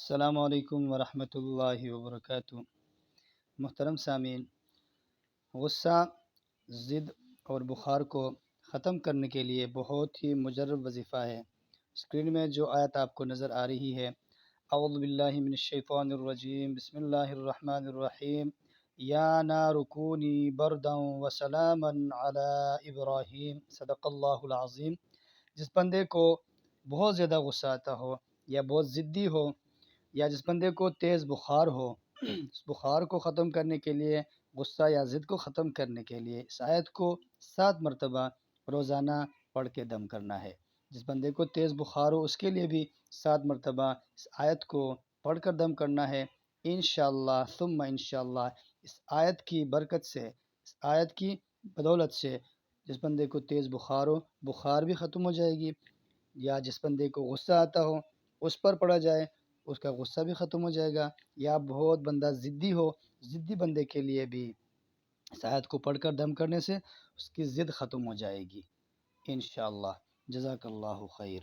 السلام علیکم ورحمۃ اللہ وبرکاتہ۔ محترم سامعین، غصہ، ضد اور بخار کو ختم کرنے کے لیے بہت ہی مجرب وظیفہ ہے۔ اسکرین میں جو آیت آپ کو نظر آ رہی ہے، اعوذ باللہ من الشیطان الرجیم، بسم اللہ الرحمن الرحیم، یا نار کونی بردا وسلاما علی ابراہیم، صدق اللہ العظیم۔ جس بندے کو بہت زیادہ غصہ آتا ہو یا بہت ضدی ہو یا جس بندے کو تیز بخار ہو، اس بخار کو ختم کرنے کے لیے، غصہ یا ضد کو ختم کرنے کے لیے اس آیت کو 7 مرتبہ روزانہ پڑھ کے دم کرنا ہے۔ جس بندے کو تیز بخار ہو اس کے لیے بھی 7 مرتبہ اس آیت کو پڑھ کر دم کرنا ہے۔ انشاءاللہ ثم انشاءاللہ اس آیت کی برکت سے، اس آیت کی بدولت سے جس بندے کو تیز بخار ہو، بخار بھی ختم ہو جائے گی، یا جس بندے کو غصہ آتا ہو اس پر پڑھا جائے، اس کا غصہ بھی ختم ہو جائے گا، یا بہت بندہ ضدی ہو، ضدی بندے کے لیے بھی اس آیت کو پڑھ کر دم کرنے سے اس کی ضد ختم ہو جائے گی انشاءاللہ۔ جزاک اللہ خیر۔